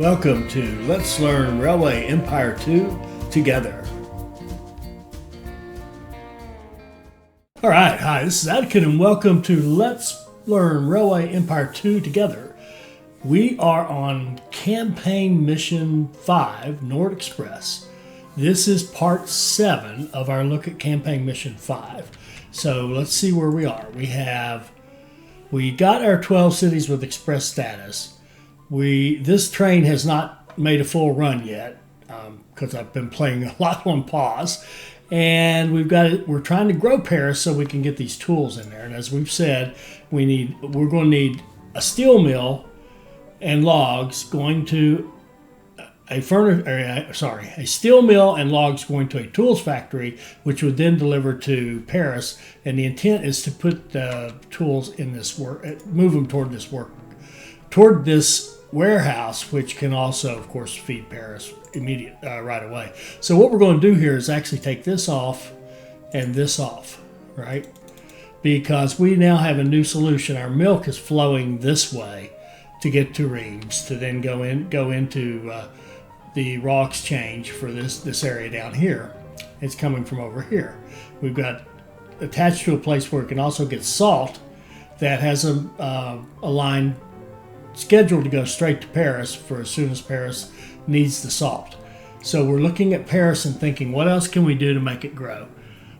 Welcome to Let's Learn Railway Empire 2 together. All right, hi, this is Atkin and welcome to Let's Learn Railway Empire 2 together. We are on Campaign Mission 5, Nord Express. This is part 7 of our look at Campaign Mission 5. So let's see where we are. We got our 12 cities with express status. This train has not made a full run yet because I've been playing a lot on pause, and we're trying to grow Paris so we can get these tools in there. And as we've said, we're going to need a steel mill and logs going to a steel mill and logs going to a tools factory, which would then deliver to Paris. And the intent is to put the tools in this work, move them toward this warehouse, which can also, of course, feed Paris right away. So what we're going to do here is actually take this off and this off, right? Because we now have a new solution. Our milk is flowing this way to get to Rheims, to then go into the raw exchange for this area down here. It's coming from over here. We've got attached to a place where it can also get salt that has a line scheduled to go straight to Paris for as soon as Paris needs the salt. So we're looking at Paris and thinking, what else can we do to make it grow?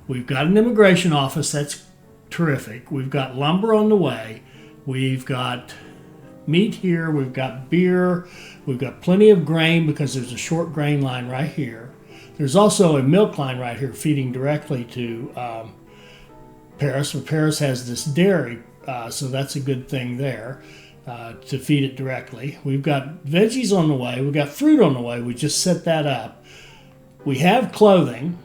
We've got an immigration office, that's terrific. We've got lumber on the way. We've got meat here. We've got beer. We've got plenty of grain because there's a short grain line right here. There's also a milk line right here feeding directly to Paris. So Paris has this dairy, so that's a good thing there. To feed it directly. We've got veggies on the way. We've got fruit on the way. We just set that up. We have clothing,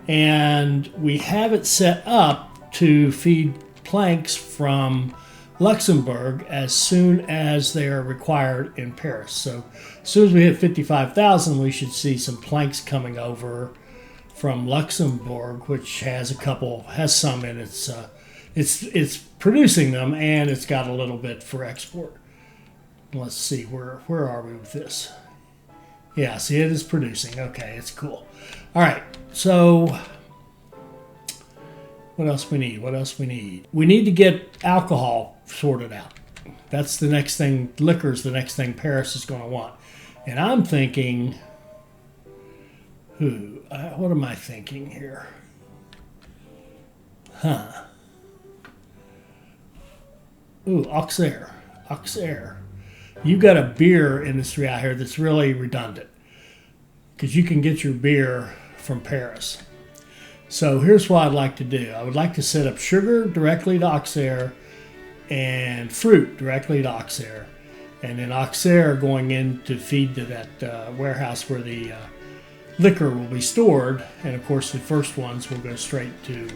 and we have it set up to feed planks from Luxembourg as soon as they are required in Paris. So as soon as we hit 55,000, we should see some planks coming over from Luxembourg, which has some in its. It's producing them, and it's got a little bit for export. Let's see, where are we with this? Yeah, see, it is producing. Okay, it's cool. All right, so what else we need? We need to get alcohol sorted out. That's the next thing. Liquor's the next thing Paris is going to want. And I'm thinking, what am I thinking here? Ooh, Auxerre. You've got a beer industry out here that's really redundant because you can get your beer from Paris. So here's what I'd like to do. I would like to set up sugar directly to Auxerre and fruit directly to Auxerre. And then Auxerre going in to feed to that warehouse where the liquor will be stored. And of course, the first ones will go straight to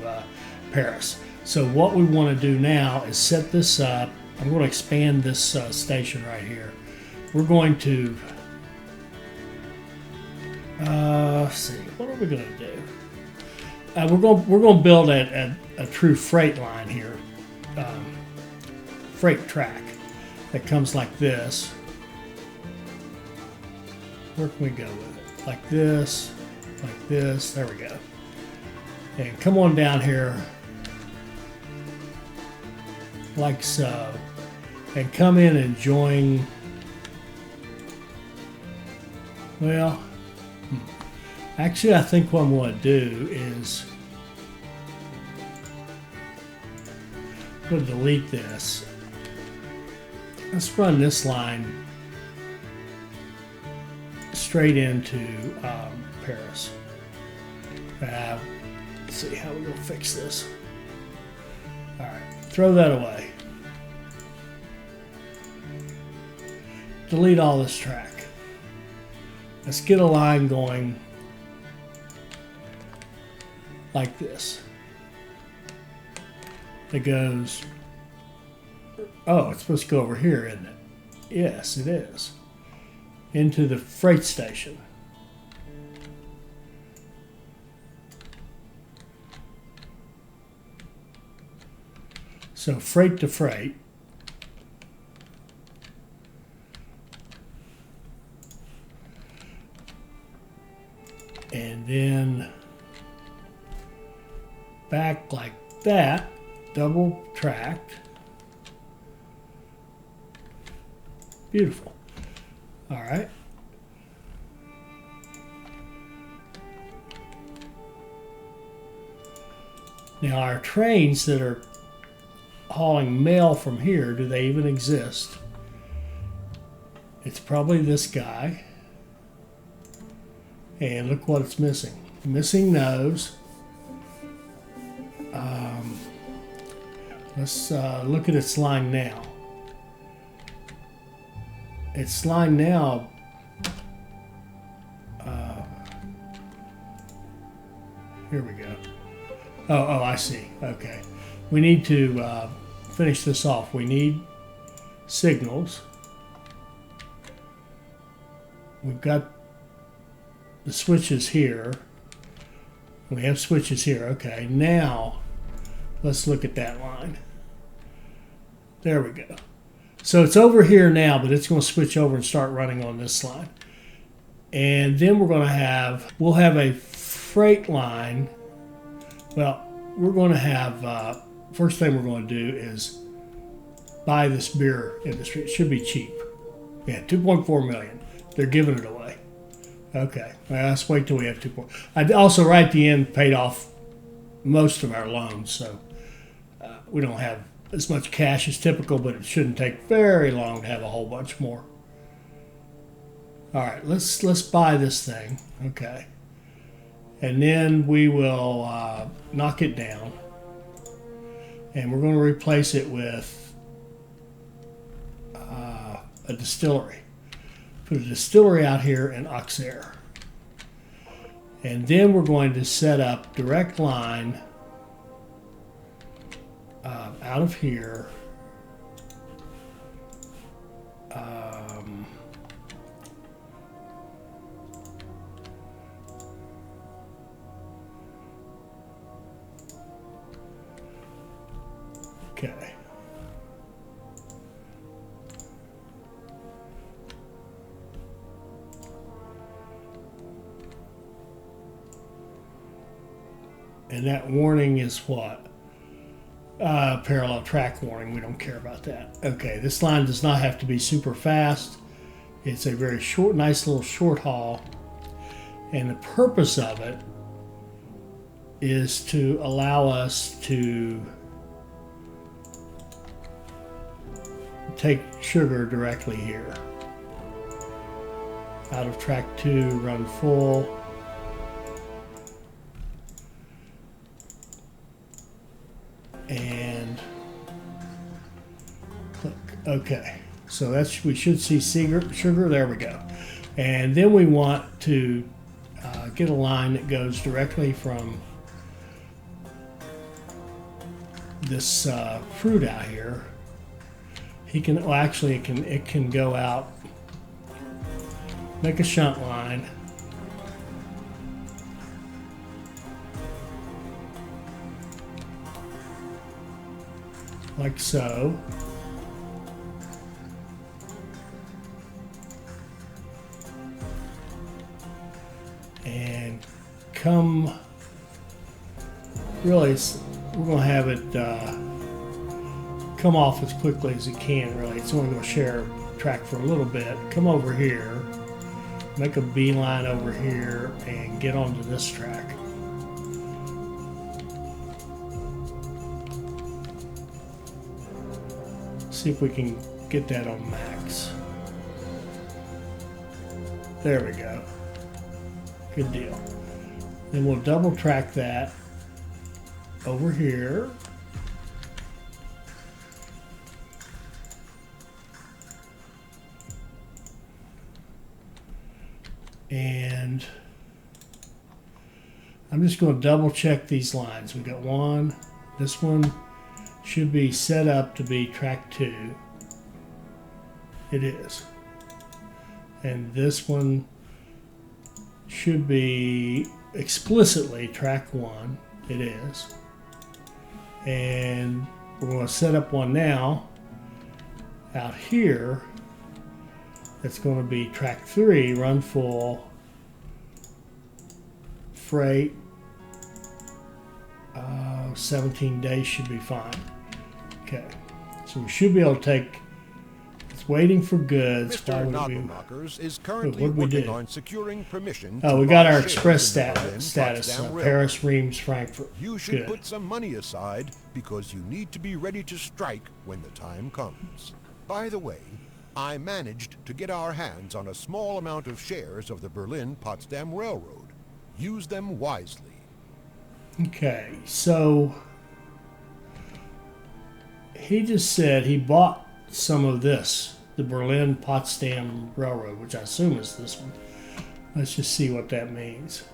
Paris. So what we want to do now is set this up. I'm going to expand this station right here. We're going to let's see. What are we going to do? We're going to build a true freight line here, freight track that comes like this. Where can we go with it? Like this, like this. There we go. And come on down here. Like so, and come in and join. Well, actually, I think what I'm going to do is I'm going to delete this. Let's run this line straight into Paris. Let's see how we're going to fix this. All right. Throw that away. Delete all this track. Let's get a line going like this. It goes, it's supposed to go over here, isn't it? Yes, it is. Into the freight station. So freight to freight. then back like that, double tracked. Beautiful. All right. Now our trains that are hauling mail from here, do they even exist? It's probably this guy. And look what it's missing. Missing nose. Let's look at its line now. Its line now, here we go. Oh, I see. Okay. We need to finish this off. We need signals. We've got the switches here. We have switches here. Okay. Now, let's look at that line. There we go. So it's over here now, but it's going to switch over and start running on this line. And then we'll have a freight line. Well, we're going to have, first thing we're going to do is buy this beer industry. It should be cheap. Yeah, 2.4 million. They're giving it away. Okay, well, let's wait till we have 2. I also, right at the end, paid off most of our loans, so we don't have as much cash as typical, but it shouldn't take very long to have a whole bunch more. All right, let's buy this thing. Okay. And then we will knock it down. And we're going to replace it with a distillery. Put a distillery out here in Auxerre. And then we're going to set up direct line out of here. Okay. And that warning is what? Parallel track warning. We don't care about that. Okay, this line does not have to be super fast. It's a very short, nice little short haul. And the purpose of it is to allow us to take sugar directly here. Out of track 2, run full. And click. Okay, so that's, we should see sugar. There we go. And then we want to get a line that goes directly from this fruit out here. He can, well, actually it can go out, make a shunt line. Like so. And come, really, we're going to have it come off as quickly as it can, really. It's only going to share track for a little bit. Come over here, make a beeline over here, and get onto this track. See if we can get that on max. There we go. Good deal. Then we'll double track that over here. And I'm just going to double check these lines. We got one. This one should be set up to be track 2. It is. And this one should be explicitly track 1. It is. And we're going to set up one now out here that's going to be track 3, run full, freight. 17 days should be fine. Okay, so we should be able to take. It's waiting for goods. Mr. Nagelmakers is currently what working on securing permission. Oh, to we got buy our shares express in the Berlin status. Potsdam Railroad. Paris, Rheims, Frankfurt. You should Good. put some money aside because you need to be ready to strike when the time comes. By the way, I managed to get our hands on a small amount of shares of the Berlin Potsdam Railroad. Use them wisely. Okay, so he just said he bought some of this, the Berlin Potsdam Railroad, which I assume is this one. Let's just see what that means.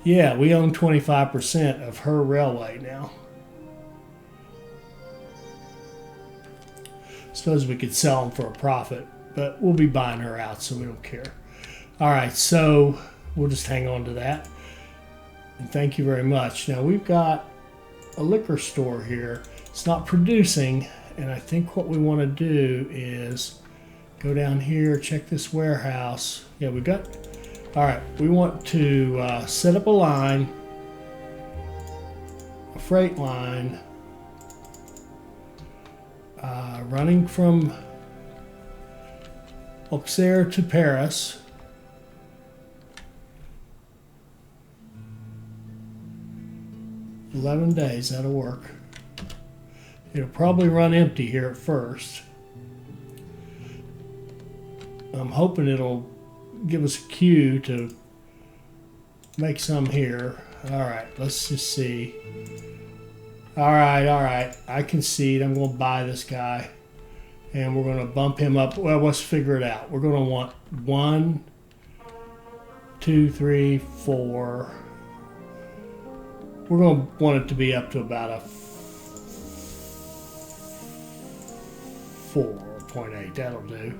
Yeah, we own 25% of her railway now. Suppose we could sell them for a profit, but we'll be buying her out, so we don't care. All right, so we'll just hang on to that. And thank you very much. Now we've got a liquor store here. It's not producing, and I think what we want to do is go down here, check this warehouse. Yeah, we got. All right, we want to set up a line, a freight line, running from Auxerre to Paris. $11 days, that'll work. It'll probably run empty here at first. I'm hoping it'll give us a cue to make some here. All right, let's just see. All right, I concede. I'm going to buy this guy, and we're going to bump him up. Well, let's figure it out. We're going to want 1, 2, 3, 4. We're going to want it to be up to about a 4.8. That'll do.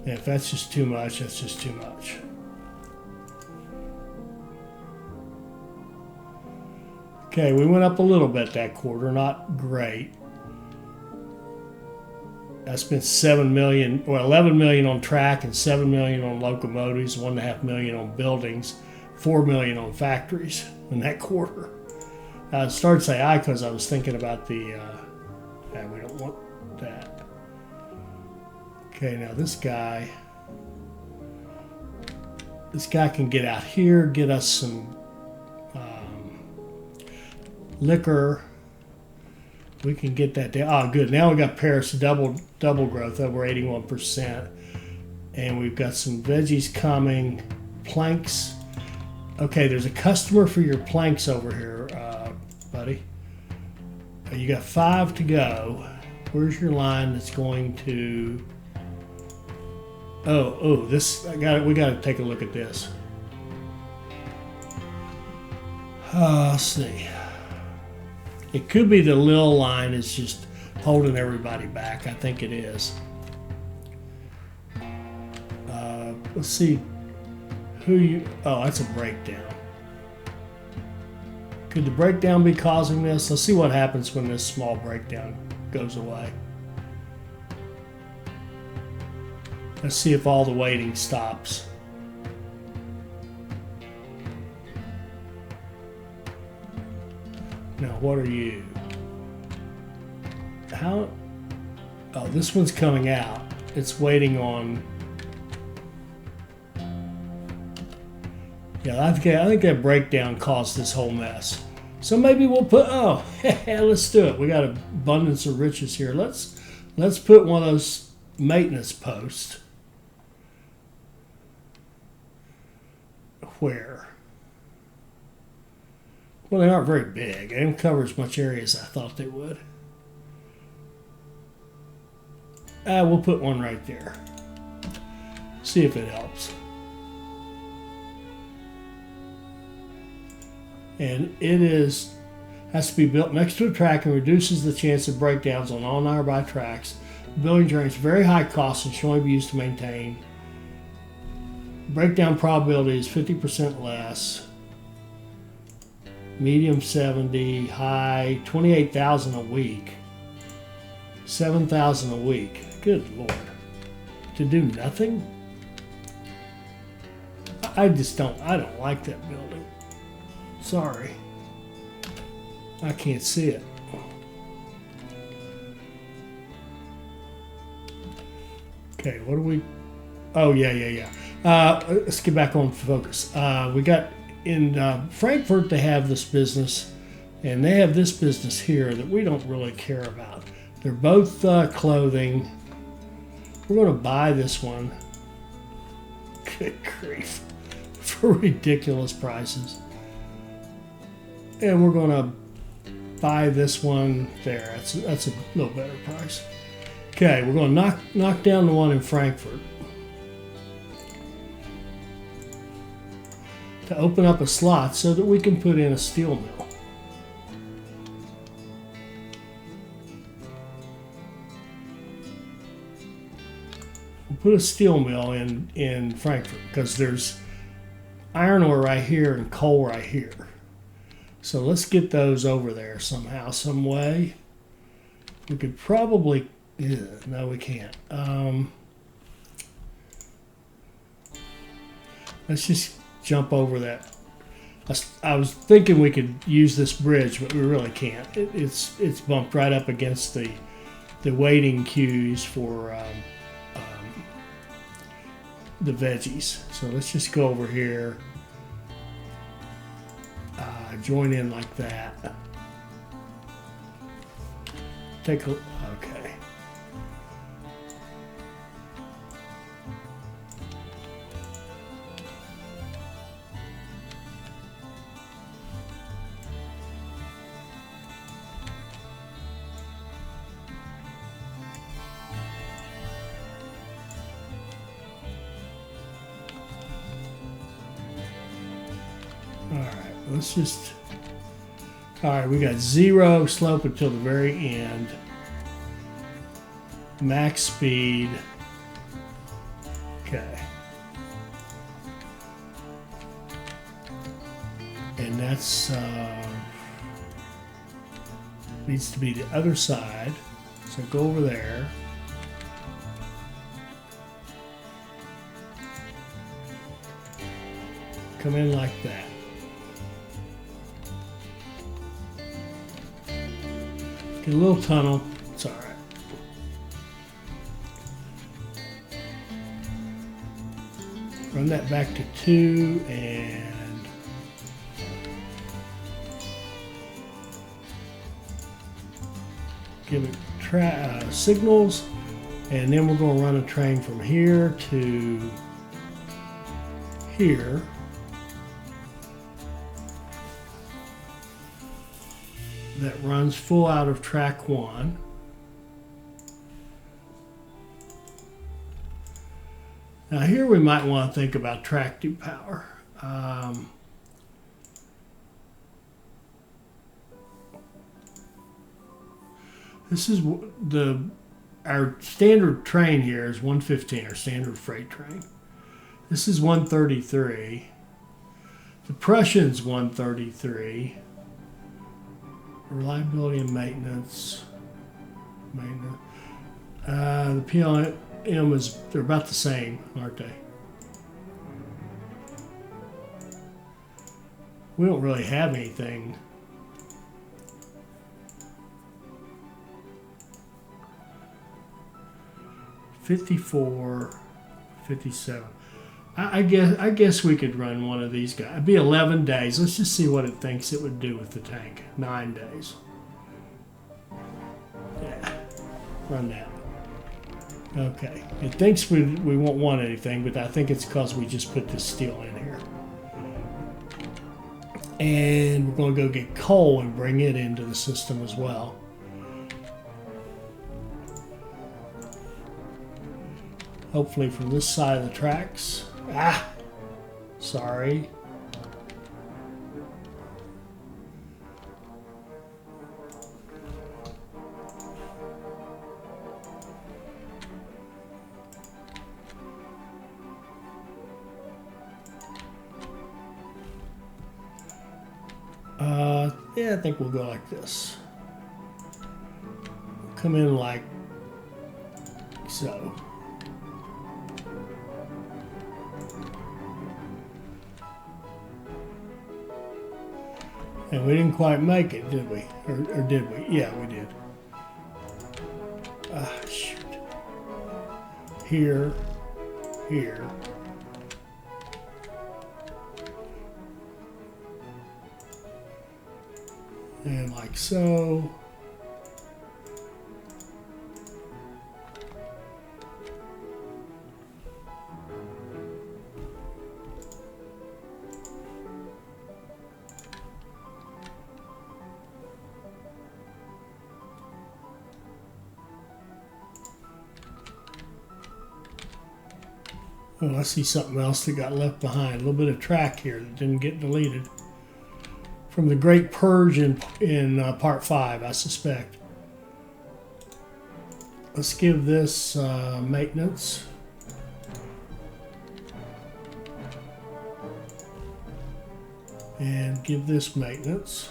And if that's just too much, that's just too much. Okay, we went up a little bit that quarter, not great. I spent $7 million, or $11 million on track and $7 million on locomotives, $1.5 million on buildings, $4 million on factories in that quarter. I started to say I because I was thinking about the, we don't want that. Okay, now this guy can get out here, get us some liquor. We can get that down. Oh, good. Now we got Paris double growth, over 81%. And we've got some veggies coming, planks. Okay, there's a customer for your planks over here, buddy. You got 5 to go. Where's your line that's going to... Oh, this, we got to take a look at this. Let's see. It could be the Lil line is just holding everybody back. I think it is. Let's see who you... Oh, that's a breakdown. Could the breakdown be causing this? Let's see what happens when this small breakdown goes away. Let's see if all the waiting stops. Now, what are you? How? Oh, this one's coming out. It's waiting on... Yeah, I think that breakdown caused this whole mess. So maybe we'll put... Oh, let's do it. We got an abundance of riches here. Let's put one of those maintenance posts. Where? Well, they aren't very big. They don't cover as much area as I thought they would. We'll put one right there. See if it helps. And it has to be built next to a track and reduces the chance of breakdowns on all nearby tracks. The building generates very high costs and should only be used to maintain. Breakdown probability is 50% less. Medium 70, high 28,000 a week. 7,000 a week. Good Lord. To do nothing? I just don't. I don't like that building. Sorry, I can't see it. Okay, what do we? Oh yeah. Let's get back on focus. We got in Frankfurt. They have this business, and they have this business here that we don't really care about. They're both clothing. We're going to buy this one. Good grief, for ridiculous prices. And we're going to buy this one there. That's a little better price. Okay, we're going to knock down the one in Frankfurt to open up a slot so that we can put in a steel mill. We'll put a steel mill in Frankfurt because there's iron ore right here and coal right here. So let's get those over there somehow, some way. We could probably... no, we can't. Let's just jump over that. I was thinking we could use this bridge, but we really can't. It's bumped right up against the waiting queues for the veggies. So let's just go over here, join in like that. Take a okay. Let's just, all right, we got 0 slope until the very end. Max speed. Okay. And that's, needs to be the other side. So go over there. Come in like that. Get a little tunnel, it's all right. Run that back to 2 and give it signals, and then we're going to run a train from here to here. That runs full out of track 1. Now here we might want to think about track 2 power. This is our standard train here is 115, our standard freight train. This is 133. The Prussian's 133. Reliability and maintenance. The PLM is, they're about the same, aren't they? We don't really have anything. $54, $57. I guess we could run one of these guys. It'd be 11 days. Let's just see what it thinks it would do with the tank. 9 days. Yeah, run that. Okay. It thinks we won't want anything, but I think it's because we just put this steel in here. And we're going to go get coal and bring it into the system as well. Hopefully from this side of the tracks. Ah, sorry. Yeah, I think we'll go like this. Come in like so. And we didn't quite make it, did we? Or did we? Yeah, we did. Ah, shoot. Here, here. And like so. Oh, I see something else that got left behind. A little bit of track here that didn't get deleted. From the Great Purge in Part 5, I suspect. Let's give this maintenance. And give this maintenance.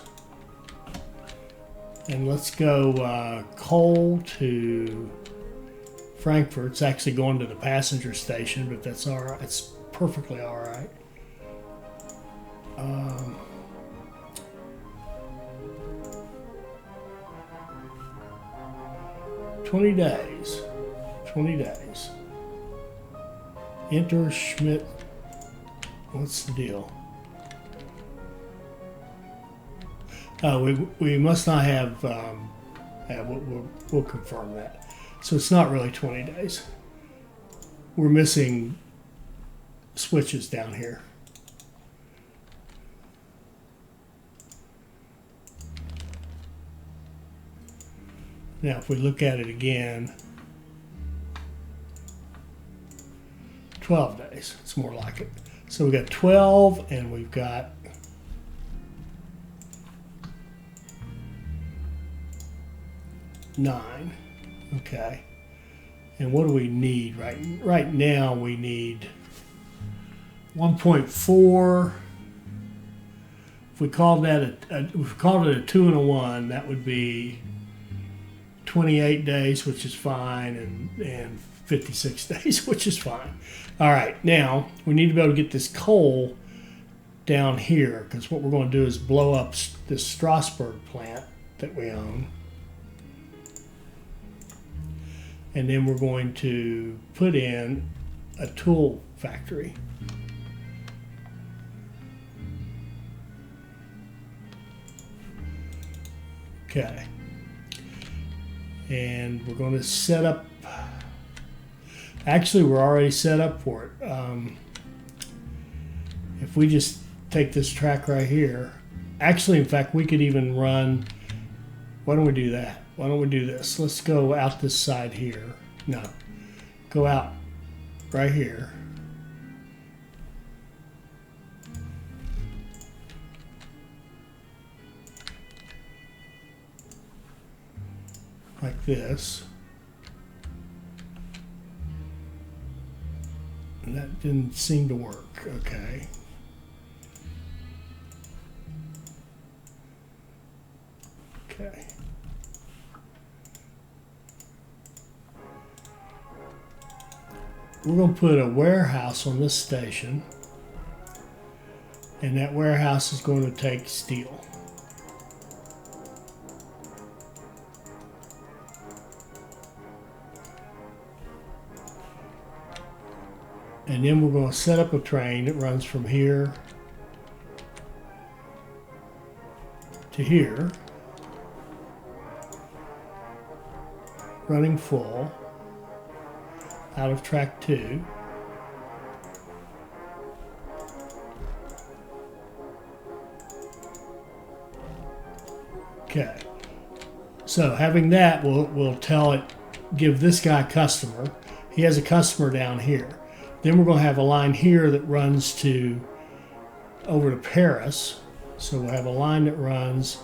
And let's go coal to Frankfurt. It's actually going to the passenger station, but that's all right. It's perfectly all right. 20 days. 20 days. Enter Schmidt. What's the deal? We must not have. We'll confirm that. So it's not really 20 days. We're missing switches down here. Now, if we look at it again, 12 days. It's more like it. So we've got 12 and we've got nine. Okay. And what do we need right now? We need 1.4. If we called that if we called it a 2 and a 1, that would be 28 days, which is fine, and 56 days, which is fine. All right, now we need to be able to get this coal down here, because what we're going to do is blow up this Strasbourg plant that we own. And then we're going to put in a tool factory. Okay. And we're going to set up, actually we're already set up for it. If we just take this track right here, actually in fact we could even run, why don't we do that? Why don't we do this? Let's go out this side here. No, go out right here. Like this. And that didn't seem to work. Okay. Okay. We're going to put a warehouse on this station, and that warehouse is going to take steel. And then we're going to set up a train that runs from here to here, running full. Out of track 2. Okay. So having that, we'll tell it, give this guy customer. He has a customer down here. Then we're going to have a line here that runs over to Paris. So we'll have a line that runs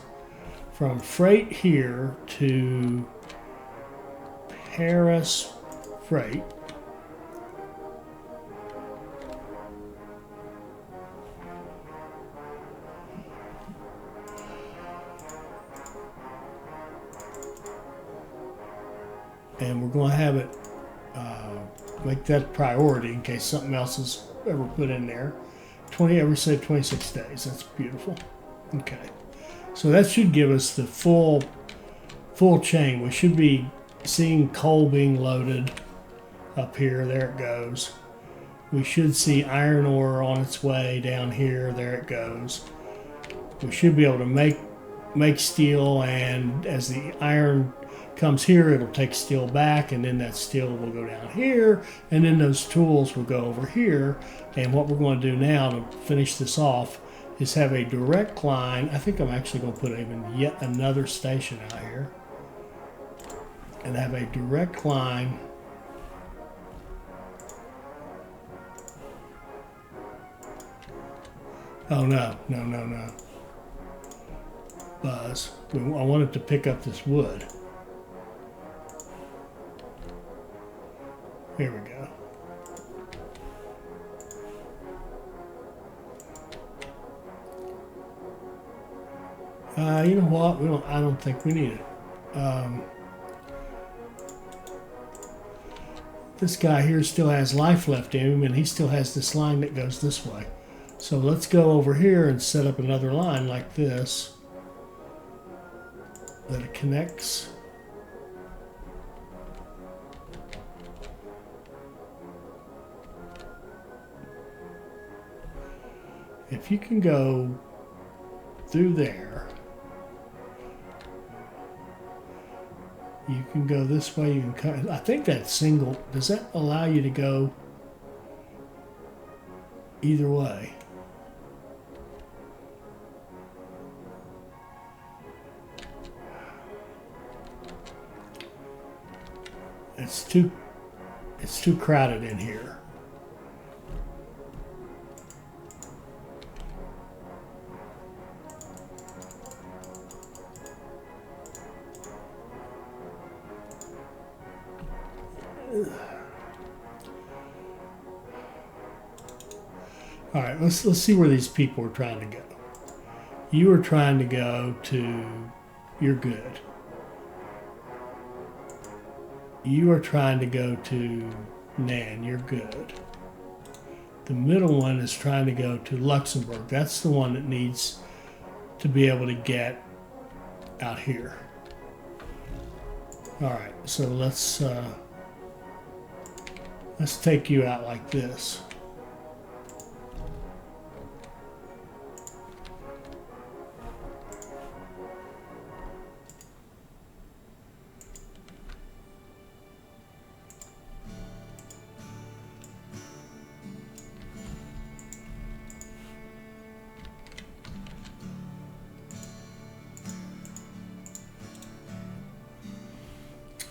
from freight here to Paris freight. And we're going to have it make that priority in case something else is ever put in there. We said 26 days. That's beautiful. Okay. So that should give us the full chain. We should be seeing coal being loaded up here. There it goes. We should see iron ore on its way down here. There it goes. We should be able to make steel, and as the iron comes here, it'll take steel back, and then that steel will go down here, and then those tools will go over here. And what we're going to do now to finish this off is have a direct line. I think I'm actually going to put even yet another station out here and have a direct line Oh, no. Buzz. I wanted to pick up this wood. Here we go. You know what? I don't think we need it. This guy here still has life left in him, and he still has this line that goes this way. So let's go over here and set up another line like this that it connects. If you can go through there, you can go this way. You can. I think that single. Does that allow you to go either way? It's too crowded in here. All right, let's see where these people are trying to go. You are trying to go to, you're good. You are trying to go to Nan, you're good. The middle one is trying to go to Luxembourg. That's the one that needs to be able to get out here. All right, so let's take you out like this.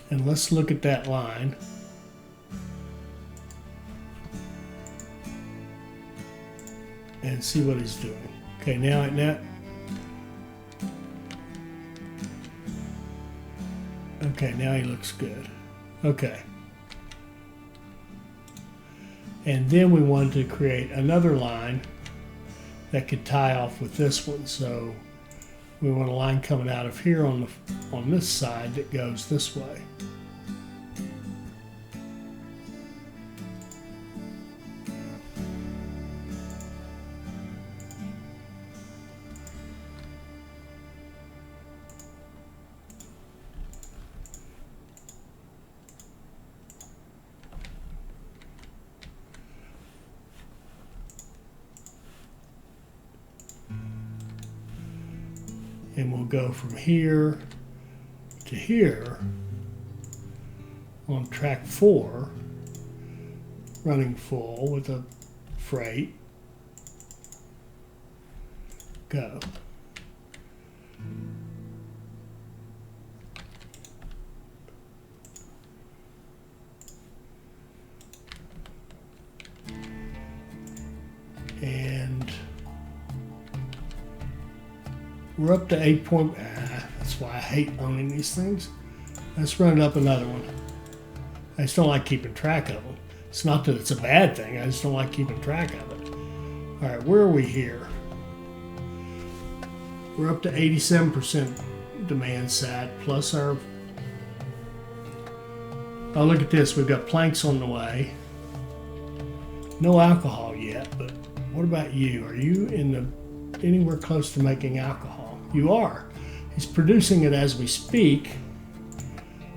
And let's look at that line. And see what he's doing. Okay, now. Okay, now he looks good. Okay. And then we wanted to create another line that could tie off with this one. So we want a line coming out of here on this side that goes this way. And we'll go from here to here on track 4, running full with a freight. Go. And we're up to 8 point. That's why I hate owning these things. Let's run up another one. I just don't like keeping track of them. It's not that it's a bad thing. I just don't like keeping track of it. All right, where are we here? We're up to 87% demand sat plus our. Oh, look at this. We've got planks on the way. No alcohol yet, but what about you? Are you anywhere close to making alcohol? You are. He's producing it as we speak.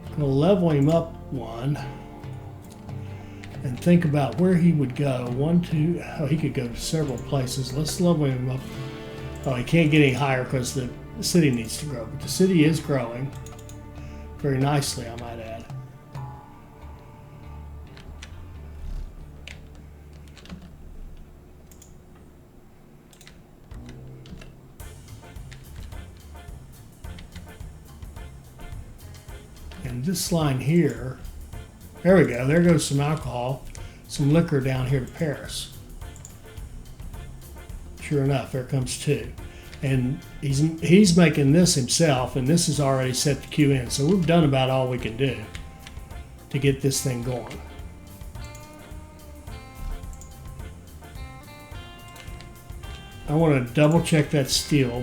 I'm going to level him up one and think about where he would go. One, two, oh, he could go to several places. Let's level him up. Oh, he can't get any higher because the city needs to grow, but the city is growing very nicely, I might add. And this line here, there we go, there goes some alcohol, some liquor down here to Paris. Sure enough, there comes two. And he's making this himself, and this is already set to queue in. So we've done about all we can do to get this thing going. I want to double check that steel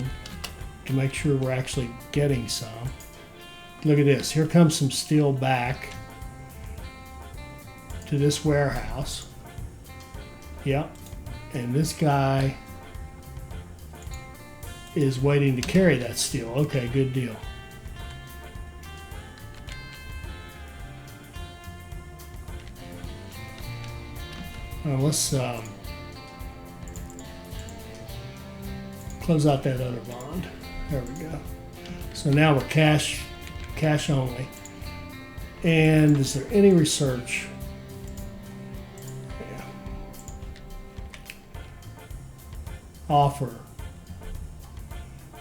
to make sure we're actually getting some. Look at this. Here comes some steel back to this warehouse. Yep. And this guy is waiting to carry that steel. Okay, good deal. Let's close out that other bond. There we go. So now we're cash only. And is there any research? Yeah. Offer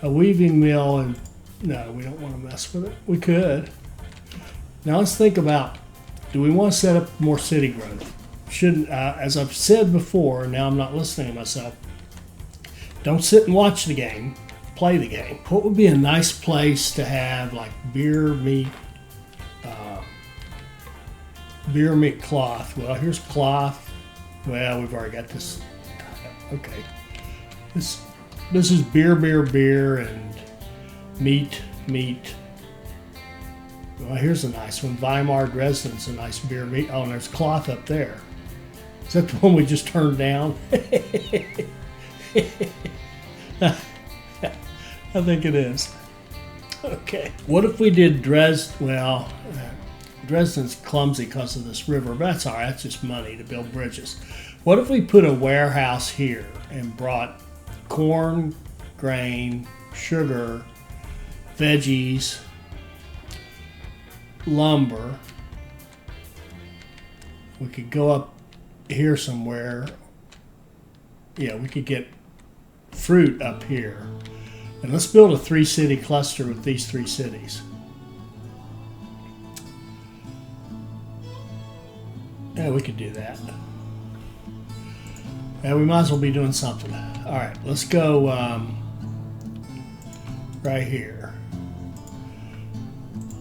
a weaving mill, and no, we don't want to mess with it. We could. Now let's think about, do we want to set up more city growth? Shouldn't, as I've said before, now I'm not listening to myself, don't sit and watch the game, play the game. What would be a nice place to have like beer, meat cloth? Well, here's cloth. Well, we've already got this. Okay. This is beer, and meat. Well, here's a nice one. Weimar, Dresden's a nice beer, meat. Oh, and there's cloth up there. Is that the one we just turned down? I think it is. Okay. What if we did Dresden? Well, Dresden's clumsy because of this river, but that's all right. That's just money to build bridges. What if we put a warehouse here and brought corn, grain, sugar, veggies, lumber? We could go up here somewhere. Yeah, we could get fruit up here. And let's build a 3-city cluster with these 3 cities. Yeah, we could do that. Yeah, we might as well be doing something. All right, let's go right here.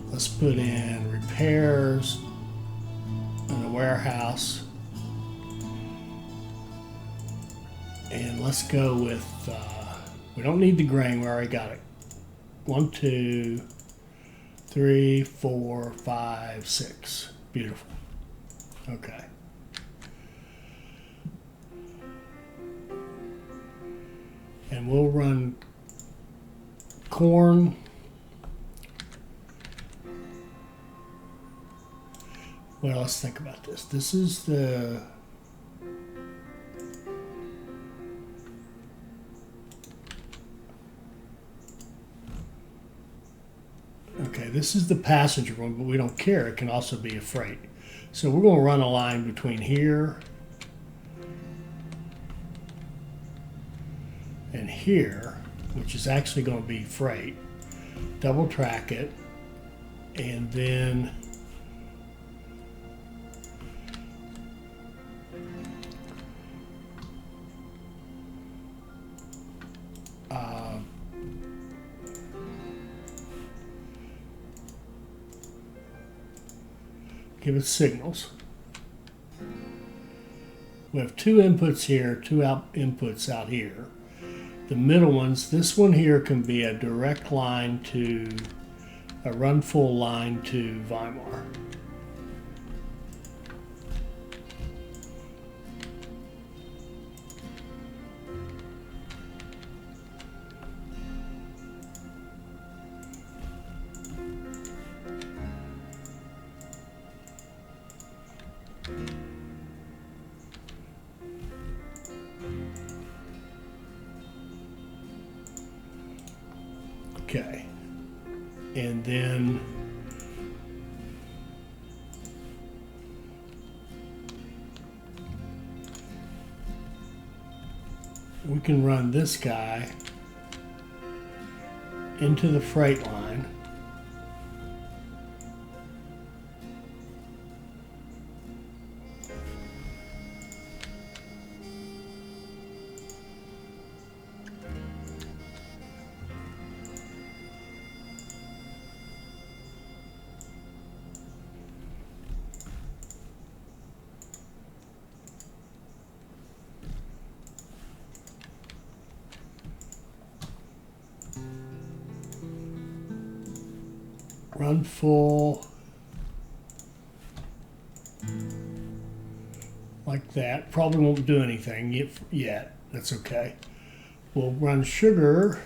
Let's put in repairs and a warehouse. And let's go with, we don't need the grain, we already got it. 1, 2, 3, 4, 5, 6. Beautiful. Okay. And we'll run corn. Well, let's think about this. This is the okay, this is the passenger one, but we don't care. It can also be a freight. So we're going to run a line between here and here, which is actually going to be freight. Double track it, and then give it signals. We have 2 inputs here, 2 inputs out here. The middle ones, this one here can be a direct line to, a run full line to Weimar. Okay. And then we can run this guy into the freight line. Run full like that. Probably won't do anything yet. That's okay. We'll run sugar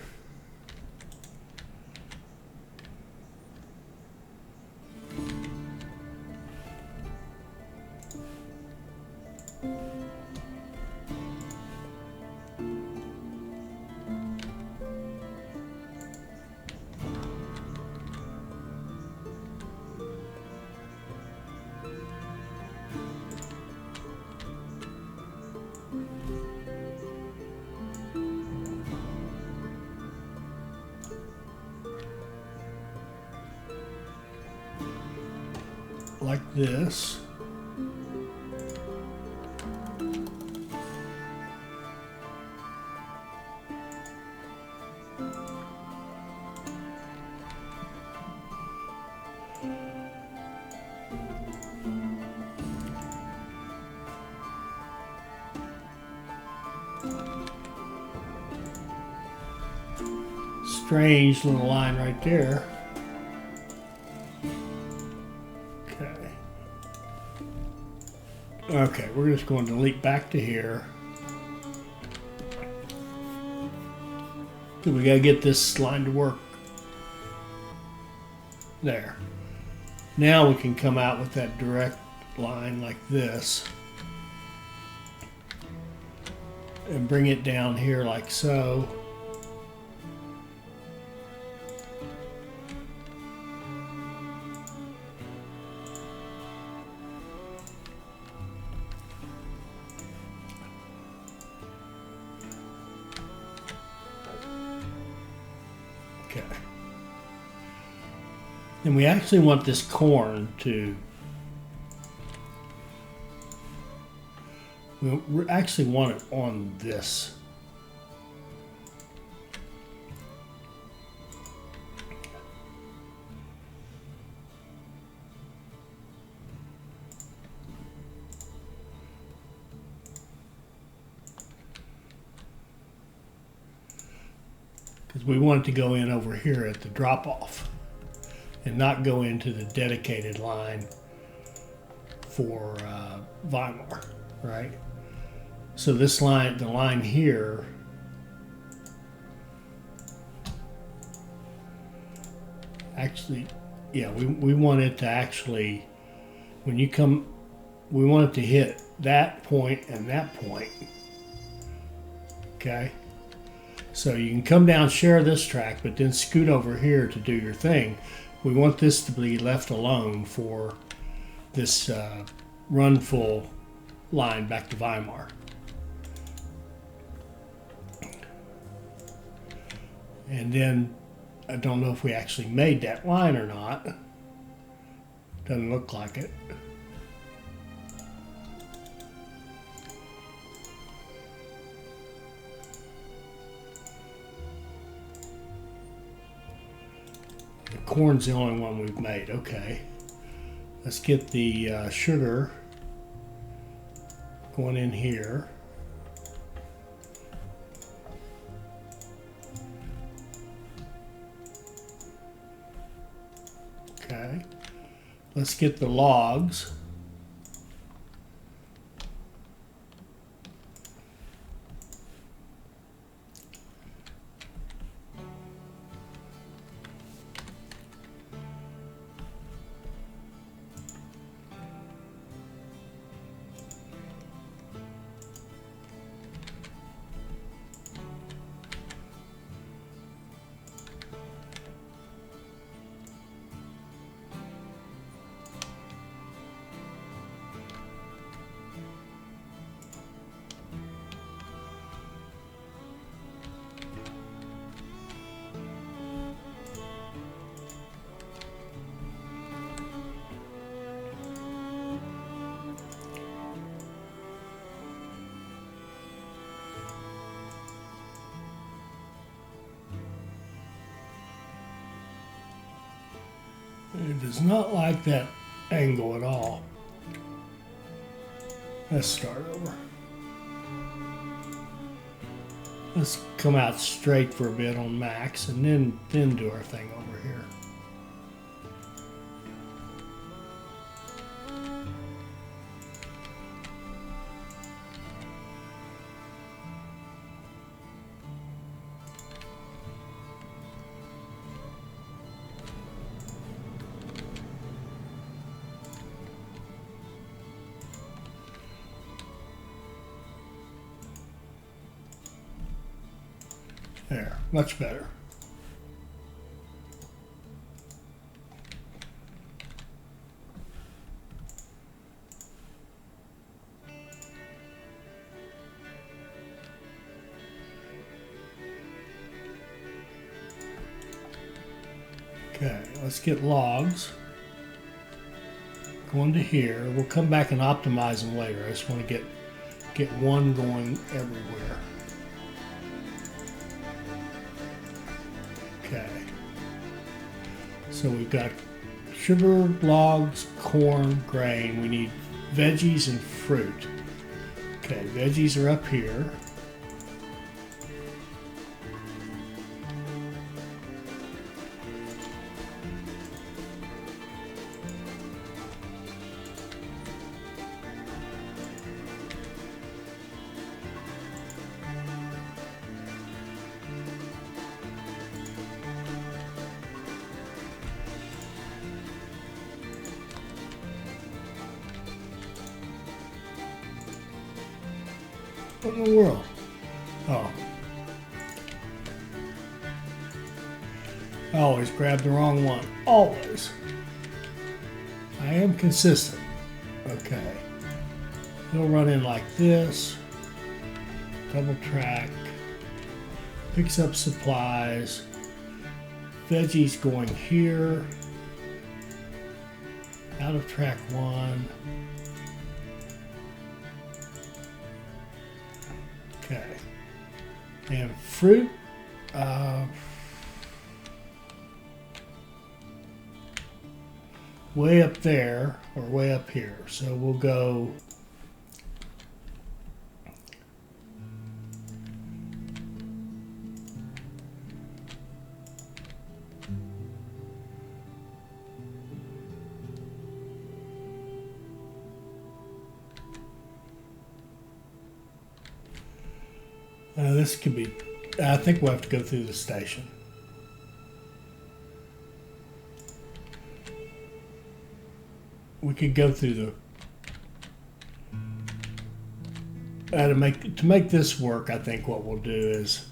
like this. Strange little line right there. Okay, we're just going to delete back to here. We gotta get this line to work. There. Now we can come out with that direct line like this. And bring it down here like so. Okay. And we actually want this corn to, we actually want it on this. Because we want it to go in over here at the drop-off and not go into the dedicated line for Weimar, right? So this line, the line here, actually, yeah, we want it to actually, when you come, we want it to hit that point and that point, okay? So you can come down, share this track, but then scoot over here to do your thing. We want this to be left alone for this run full line back to Weimar. And then I don't know if we actually made that line or not. Doesn't look like it. Corn's the only one we've made. Okay, let's get the sugar going in here. Okay, let's get the logs. It does not like that angle at all. Let's start over. Let's come out straight for a bit on max and then do our thing over here. There, much better. Okay, let's get logs. Go into here. We'll come back and optimize them later. I just want to get one going everywhere. Okay, so we've got sugar, logs, corn, grain. We need veggies and fruit. Okay, veggies are up here. What in the world? Oh. I always grab the wrong one. Always. I am consistent. Okay. He'll run in like this. Double track. Picks up supplies. Veggies going here. Out of track 1. Okay, and fruit, way up there or way up here. So we'll go this could be, I think we'll have to go through the station. We could go through the, to make this work, I think what we'll do is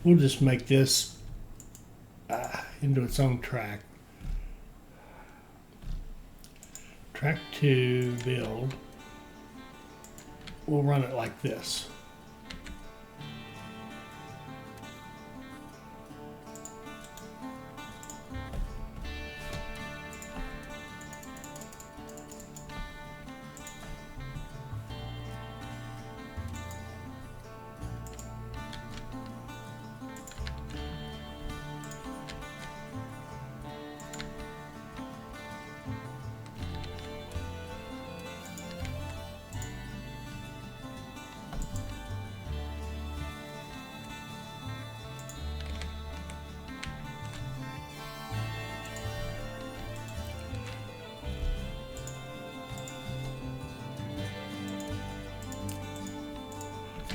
we'll just make this into its own track. Track 2, build. We'll run it like this.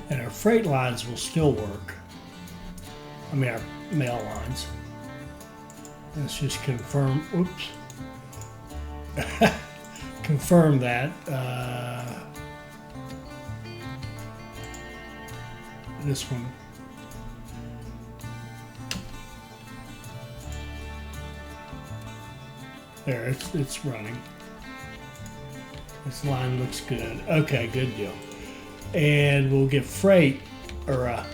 And our freight lines will still work. I mean, our mail lines. Let's just confirm, oops. Confirm that. This one. There, it's running. This line looks good. Okay, good deal. And we'll get freight, or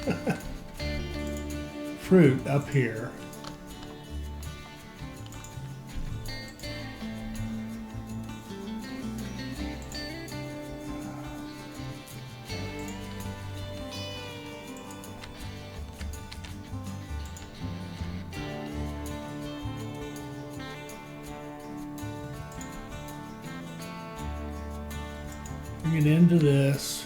fruit up here. Bring it into this.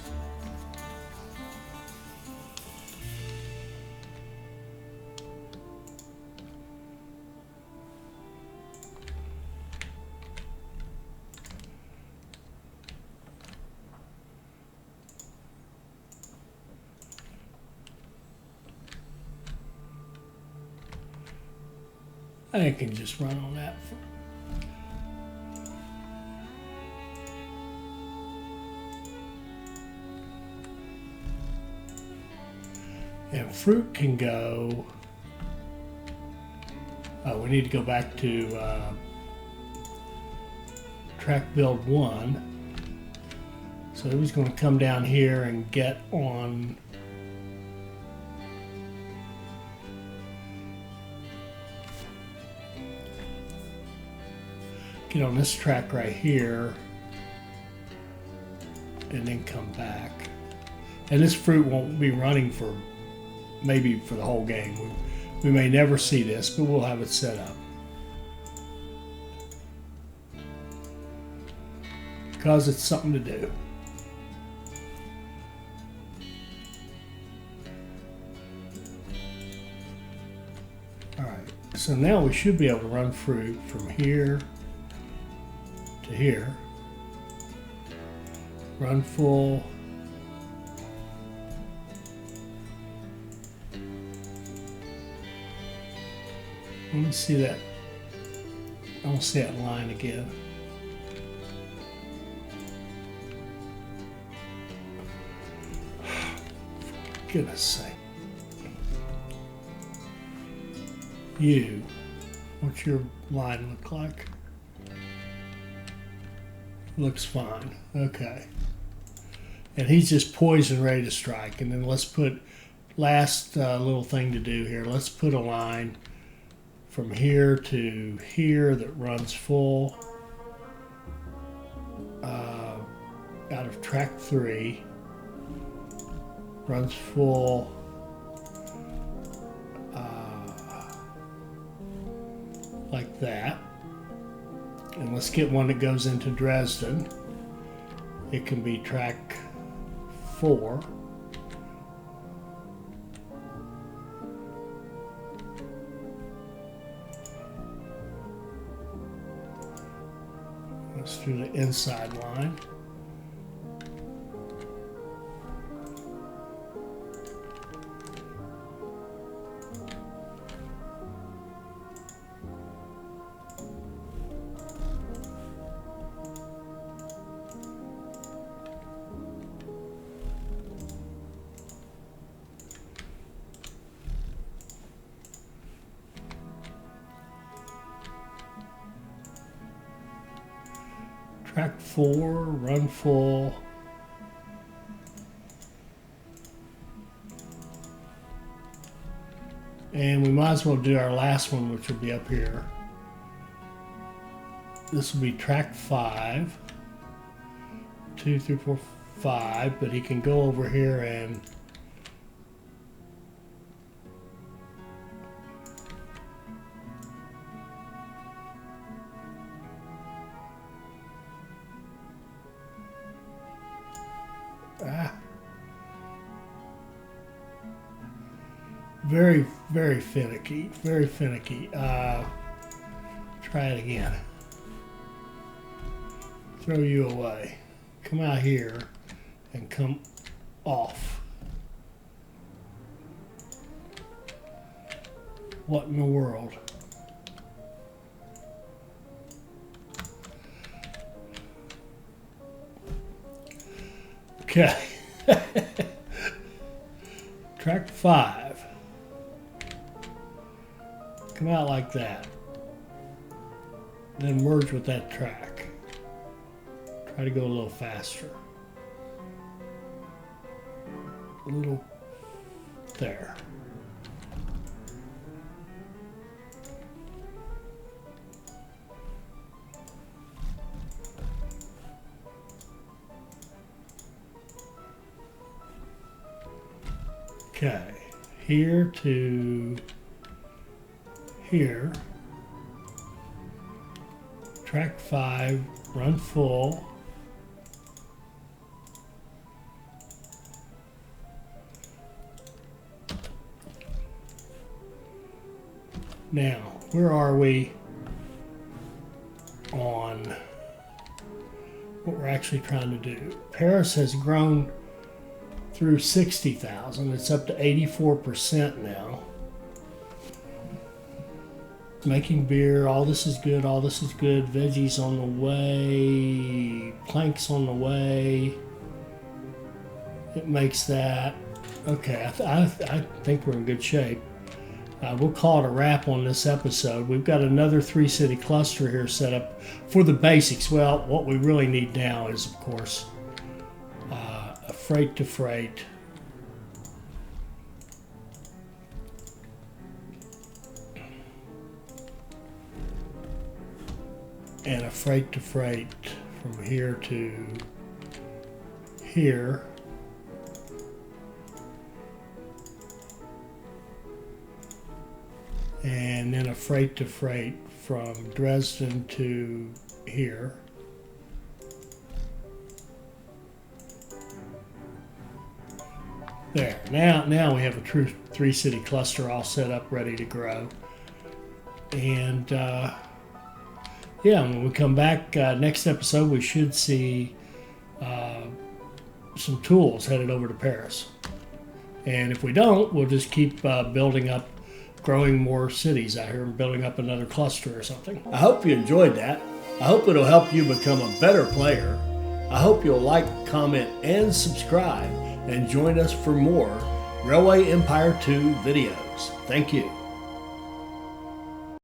I can just run on that. And fruit can go. We need to go back to track build 1. So it was going to come down here and get on. Get on this track right here and then come back. And this fruit won't be running for maybe for the whole game. We may never see this, but we'll have it set up. Because it's something to do. Alright, so now we should be able to run fruit from here to here, run full, let me see that, I want to see that line again. For goodness sake. You, what's your line look like? Looks fine. Okay. And he's just poised and ready to strike. And then let's put last little thing to do here. Let's put a line from here to here that runs full out of track 3. Runs full like that. And let's get one that goes into Dresden. It can be track 4. Let's do the inside line. Track 4, run full. And we might as well do our last one, which will be up here. This will be track 5. 2, 3, 4, 5, but he can go over here and very, very finicky, very finicky. Try it again. Throw you away. Come out here and come off. What in the world? Okay. Track 5. Come out like that. Then merge with that track. Try to go a little faster. A little there. Okay, here to here, track 5, run full, Now, where are we on what we're actually trying to do? Paris has grown through 60,000. It's up to 84% now. Making beer, all this is good, all this is good. Veggies on the way, planks on the way. It makes that. Okay, I think we're in good shape. We'll call it a wrap on this episode. We've got another 3-city cluster here set up for the basics. Well, what we really need now is, of course, a freight to freight. And a freight to freight from here to here. And then a freight to freight from Dresden to here. There. Now we have a true 3-city cluster all set up, ready to grow. And yeah, when we come back next episode, we should see some tools headed over to Paris. And if we don't, we'll just keep building up, growing more cities out here and building up another cluster or something. I hope you enjoyed that. I hope it'll help you become a better player. I hope you'll like, comment, and subscribe, and join us for more Railway Empire 2 videos. Thank you.